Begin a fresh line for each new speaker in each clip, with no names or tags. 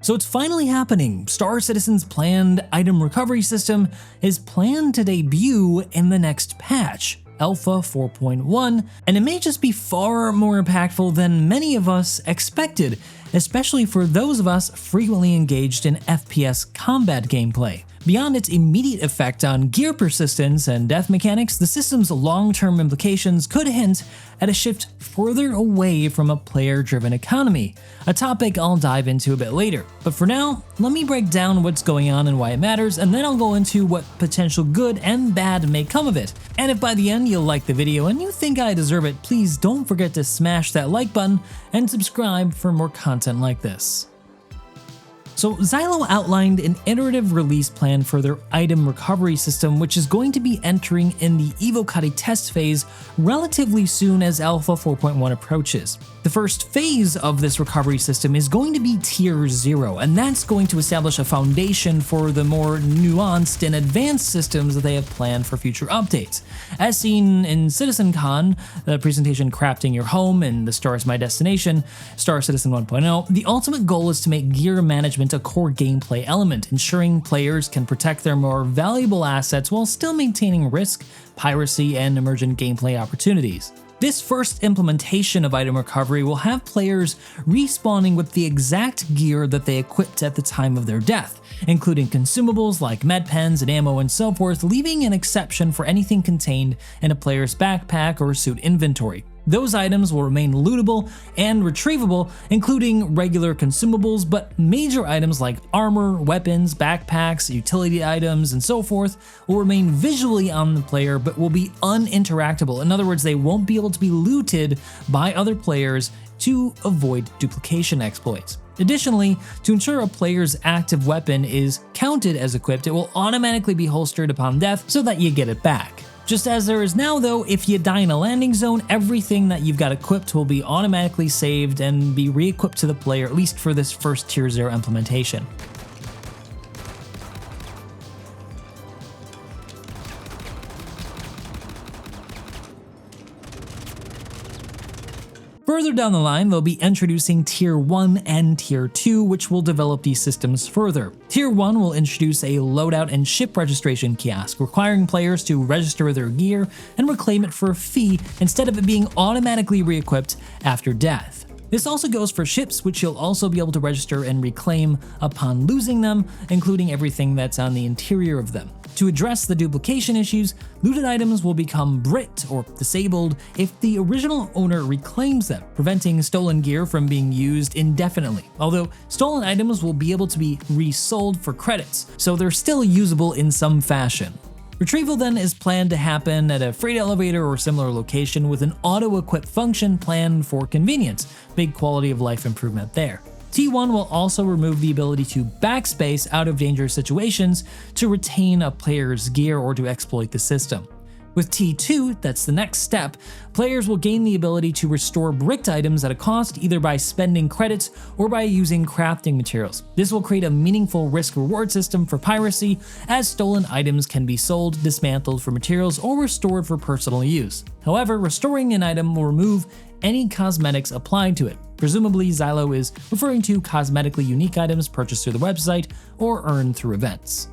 So it's finally happening. Star Citizen's planned item recovery system is planned to debut in the next patch, Alpha 4.1, and it may just be far more impactful than many of us expected, especially for those of us frequently engaged in FPS combat gameplay. Beyond its immediate effect on gear persistence and death mechanics, the system's long-term implications could hint at a shift further away from a player-driven economy, a topic I'll dive into a bit later. But for now, let me break down what's going on and why it matters, and then I'll go into what potential good and bad may come of it. And if by the end you'll like the video and you think I deserve it, please don't forget to smash that like button and subscribe for more content like this. So Xylo outlined an iterative release plan for their item recovery system, which is going to be entering in the Evocati test phase relatively soon as Alpha 4.1 approaches. The first phase of this recovery system is going to be Tier 0, and that's going to establish a foundation for the more nuanced and advanced systems that they have planned for future updates. As seen in CitizenCon, the presentation Crafting Your Home and The Star is My Destination, Star Citizen 1.0, the ultimate goal is to make gear management a core gameplay element, ensuring players can protect their more valuable assets while still maintaining risk, piracy, and emergent gameplay opportunities. This first implementation of item recovery will have players respawning with the exact gear that they equipped at the time of their death, including consumables like med pens and ammo and so forth, leaving an exception for anything contained in a player's backpack or suit inventory. Those items will remain lootable and retrievable, including regular consumables, but major items like armor, weapons, backpacks, utility items, and so forth will remain visually on the player but will be uninteractable. In other words, they won't be able to be looted by other players to avoid duplication exploits. Additionally, to ensure a player's active weapon is counted as equipped, it will automatically be holstered upon death so that you get it back. Just as there is now though, if you die in a landing zone, everything that you've got equipped will be automatically saved and be re-equipped to the player, at least for this first Tier 0 implementation. Further down the line, they'll be introducing Tier 1 and Tier 2, which will develop these systems further. Tier 1 will introduce a loadout and ship registration kiosk, requiring players to register their gear and reclaim it for a fee instead of it being automatically re-equipped after death. This also goes for ships, which you'll also be able to register and reclaim upon losing them, including everything that's on the interior of them. To address the duplication issues, looted items will become bricked or disabled if the original owner reclaims them, preventing stolen gear from being used indefinitely. Although stolen items will be able to be resold for credits, so they're still usable in some fashion. Retrieval then is planned to happen at a freight elevator or similar location with an auto-equip function planned for convenience. Big quality of life improvement there. T1 will also remove the ability to backspace out of dangerous situations to retain a player's gear or to exploit the system. With T2, that's the next step, players will gain the ability to restore bricked items at a cost either by spending credits or by using crafting materials. This will create a meaningful risk-reward system for piracy, as stolen items can be sold, dismantled for materials, or restored for personal use. However, restoring an item will remove any cosmetics applied to it. Presumably, Xylo is referring to cosmetically unique items purchased through the website or earned through events.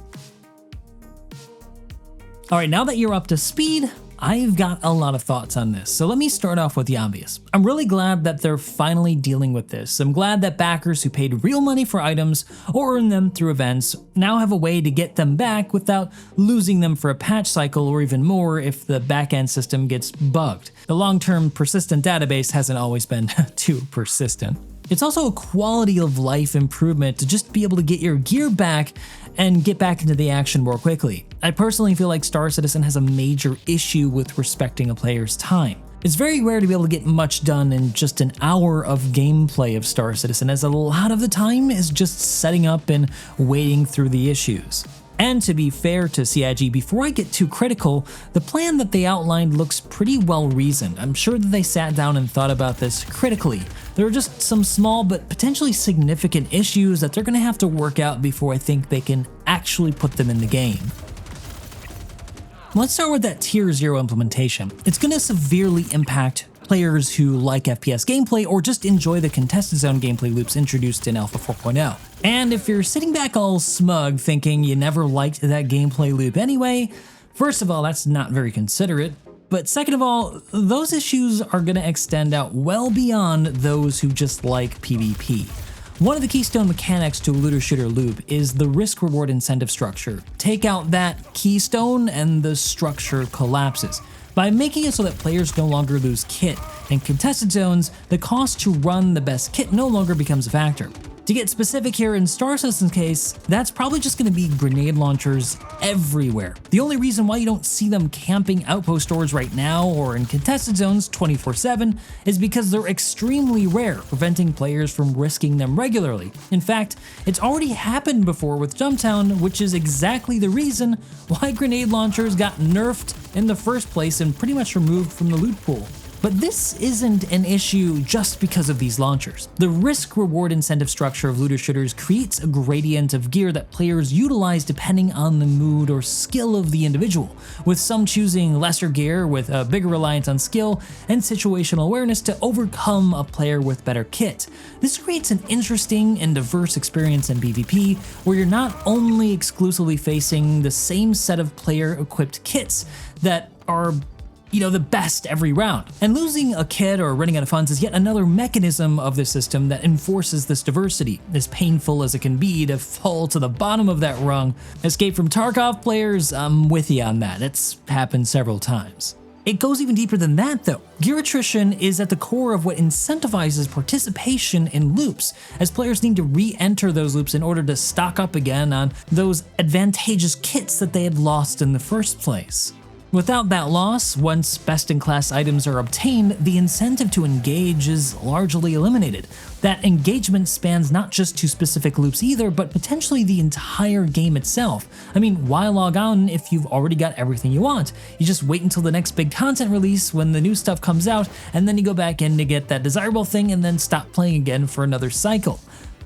Alright, now that you're up to speed, I've got a lot of thoughts on this, so let me start off with the obvious. I'm really glad that they're finally dealing with this. I'm glad that backers who paid real money for items or earned them through events now have a way to get them back without losing them for a patch cycle or even more if the backend system gets bugged. The long-term persistent database hasn't always been too persistent. It's also a quality of life improvement to just be able to get your gear back and get back into the action more quickly. I personally feel like Star Citizen has a major issue with respecting a player's time. It's very rare to be able to get much done in just an hour of gameplay of Star Citizen, as a lot of the time is just setting up and waiting through the issues. And to be fair to CIG, before I get too critical, the plan that they outlined looks pretty well reasoned. I'm sure that they sat down and thought about this critically. There are just some small but potentially significant issues that they're going to have to work out before I think they can actually put them in the game. Let's start with that Tier 0 implementation. It's going to severely impact players who like FPS gameplay or just enjoy the contested zone gameplay loops introduced in Alpha 4.0. And if you're sitting back all smug thinking you never liked that gameplay loop anyway, first of all, that's not very considerate. But second of all, those issues are going to extend out well beyond those who just like PvP. One of the keystone mechanics to a looter shooter loop is the risk-reward incentive structure. Take out that keystone and the structure collapses. By making it so that players no longer lose kit. In contested zones, the cost to run the best kit no longer becomes a factor. To get specific here, in Star Citizen's case, that's probably just going to be grenade launchers everywhere. The only reason why you don't see them camping outpost stores right now or in contested zones 24/7 is because they're extremely rare, preventing players from risking them regularly. In fact, it's already happened before with Jumptown, which is exactly the reason why grenade launchers got nerfed in the first place and pretty much removed from the loot pool. But this isn't an issue just because of these launchers. The risk-reward incentive structure of looter shooters creates a gradient of gear that players utilize depending on the mood or skill of the individual, with some choosing lesser gear with a bigger reliance on skill and situational awareness to overcome a player with better kit. This creates an interesting and diverse experience in PvP, where you're not only exclusively facing the same set of player-equipped kits that are the best every round. And losing a kit or running out of funds is yet another mechanism of the system that enforces this diversity. As painful as it can be to fall to the bottom of that rung, Escape from Tarkov players, I'm with you on that. It's happened several times. It goes even deeper than that though. Gear attrition is at the core of what incentivizes participation in loops, as players need to re-enter those loops in order to stock up again on those advantageous kits that they had lost in the first place. Without that loss, once best-in-class items are obtained, the incentive to engage is largely eliminated. That engagement spans not just to specific loops either, but potentially the entire game itself. I mean, why log on if you've already got everything you want? You just wait until the next big content release when the new stuff comes out, and then you go back in to get that desirable thing and then stop playing again for another cycle.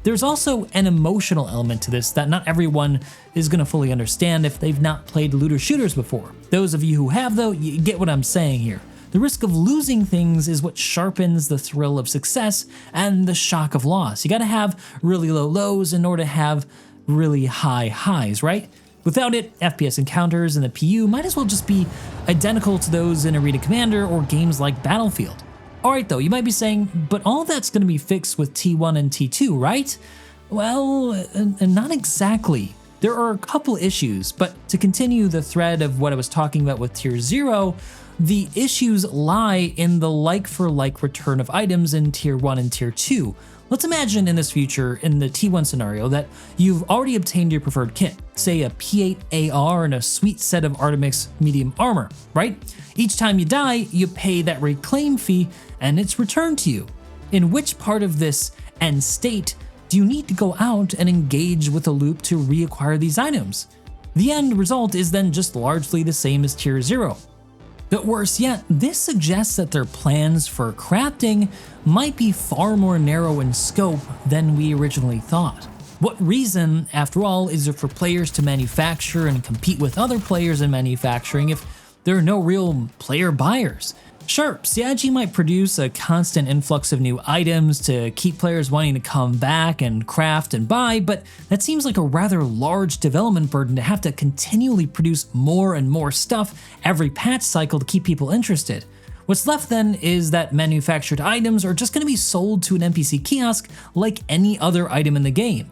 There's also an emotional element to this that not everyone is going to fully understand if they've not played looter shooters before. Those of you who have though, you get what I'm saying here. The risk of losing things is what sharpens the thrill of success and the shock of loss. You gotta have really low lows in order to have really high highs, right? Without it, FPS encounters in the PU might as well just be identical to those in Arena Commander or games like Battlefield. Alright though, you might be saying, but all that's going to be fixed with T1 and T2, right? Well, not exactly. There are a couple issues, but to continue the thread of what I was talking about with Tier 0, the issues lie in the like-for-like return of items in Tier 1 and Tier 2. Let's imagine in this future, in the T1 scenario, that you've already obtained your preferred kit, say a P8 AR and a sweet set of Artemix medium armor, right? Each time you die, you pay that reclaim fee and it's returned to you. In which part of this end state do you need to go out and engage with a loop to reacquire these items? The end result is then just largely the same as Tier 0. But worse yet, this suggests that their plans for crafting might be far more narrow in scope than we originally thought. What reason, after all, is there for players to manufacture and compete with other players in manufacturing if there are no real player buyers? Sure, CIG might produce a constant influx of new items to keep players wanting to come back and craft and buy, but that seems like a rather large development burden to have to continually produce more and more stuff every patch cycle to keep people interested. What's left then is that manufactured items are just going to be sold to an NPC kiosk like any other item in the game.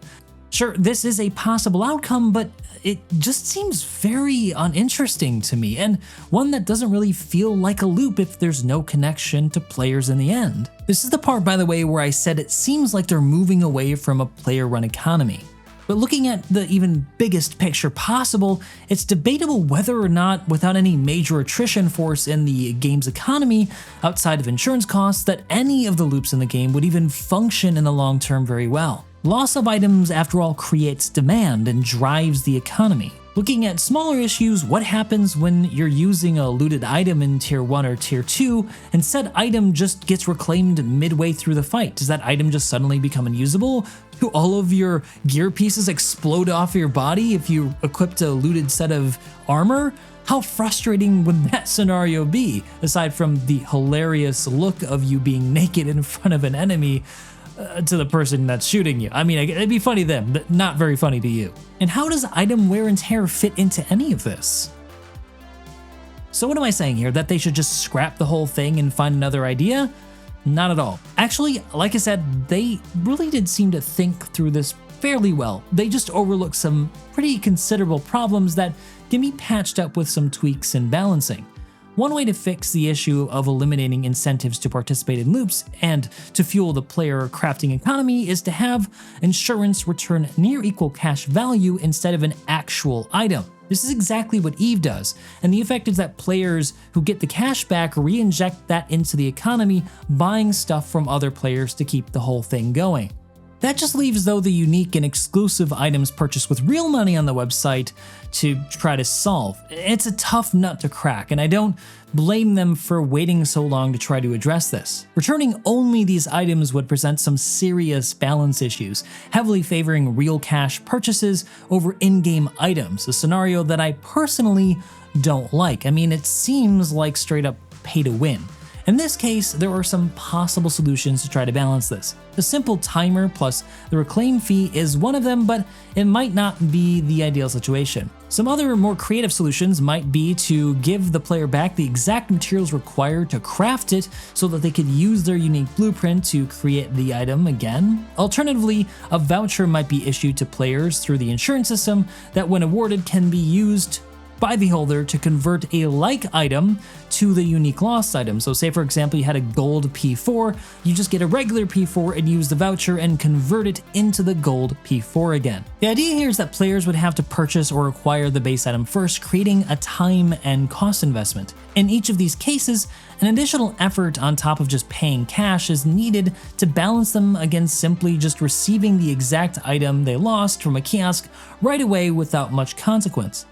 Sure, this is a possible outcome, but it just seems very uninteresting to me, and one that doesn't really feel like a loop if there's no connection to players in the end. This is the part, by the way, where I said it seems like they're moving away from a player-run economy. But looking at the even biggest picture possible, it's debatable whether or not, without any major attrition force in the game's economy, outside of insurance costs, that any of the loops in the game would even function in the long term very well. Loss of items, after all, creates demand and drives the economy. Looking at smaller issues, what happens when you're using a looted item in Tier 1 or Tier 2 and said item just gets reclaimed midway through the fight? Does that item just suddenly become unusable? Do all of your gear pieces explode off your body if you equipped a looted set of armor? How frustrating would that scenario be, aside from the hilarious look of you being naked in front of an enemy to the person that's shooting you? I mean, it'd be funny to them, but not very funny to you. And how does item wear and tear fit into any of this? So what am I saying here? That they should just scrap the whole thing and find another idea? Not at all. Actually, like I said, they really did seem to think through this fairly well. They just overlooked some pretty considerable problems that can be patched up with some tweaks and balancing. One way to fix the issue of eliminating incentives to participate in loops and to fuel the player crafting economy is to have insurance return near equal cash value instead of an actual item. This is exactly what EVE does, and the effect is that players who get the cash back re-inject that into the economy, buying stuff from other players to keep the whole thing going. That just leaves, though, the unique and exclusive items purchased with real money on the website to try to solve. It's a tough nut to crack, and I don't blame them for waiting so long to try to address this. Returning only these items would present some serious balance issues, heavily favoring real cash purchases over in-game items, a scenario that I personally don't like. I mean, it seems like straight up pay to win. In this case, there are some possible solutions to try to balance this. The simple timer plus the reclaim fee is one of them, but it might not be the ideal situation. Some other more creative solutions might be to give the player back the exact materials required to craft it so that they could use their unique blueprint to create the item again. Alternatively, a voucher might be issued to players through the insurance system that, when awarded, can be used by the holder to convert a like item to the unique lost item. So say, for example, you had a gold P4, you just get a regular P4 and use the voucher and convert it into the gold P4 again. The idea here is that players would have to purchase or acquire the base item first, creating a time and cost investment. In each of these cases, an additional effort on top of just paying cash is needed to balance them against simply just receiving the exact item they lost from a kiosk right away without much consequence.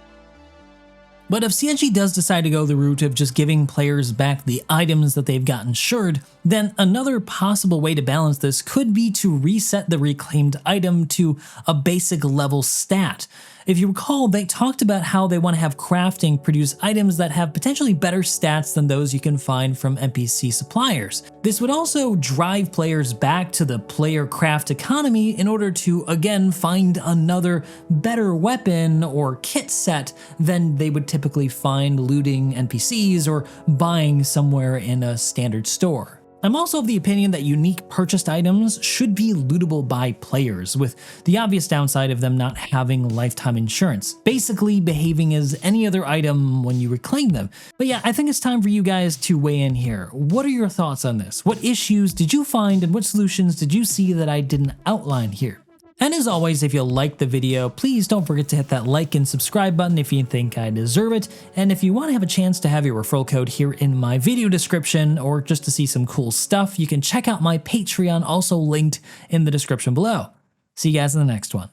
But if CSG does decide to go the route of just giving players back the items that they've gotten insured, then another possible way to balance this could be to reset the reclaimed item to a basic level stat. If you recall, they talked about how they want to have crafting produce items that have potentially better stats than those you can find from NPC suppliers. This would also drive players back to the player craft economy in order to, again, find another better weapon or kit set than they would typically find looting NPCs or buying somewhere in a standard store. I'm also of the opinion that unique purchased items should be lootable by players, with the obvious downside of them not having lifetime insurance, basically behaving as any other item when you reclaim them. But yeah, I think it's time for you guys to weigh in here. What are your thoughts on this? What issues did you find and what solutions did you see that I didn't outline here? And as always, if you liked the video, please don't forget to hit that like and subscribe button if you think I deserve it. And if you want to have a chance to have your referral code here in my video description, or just to see some cool stuff, you can check out my Patreon, also linked in the description below. See you guys in the next one.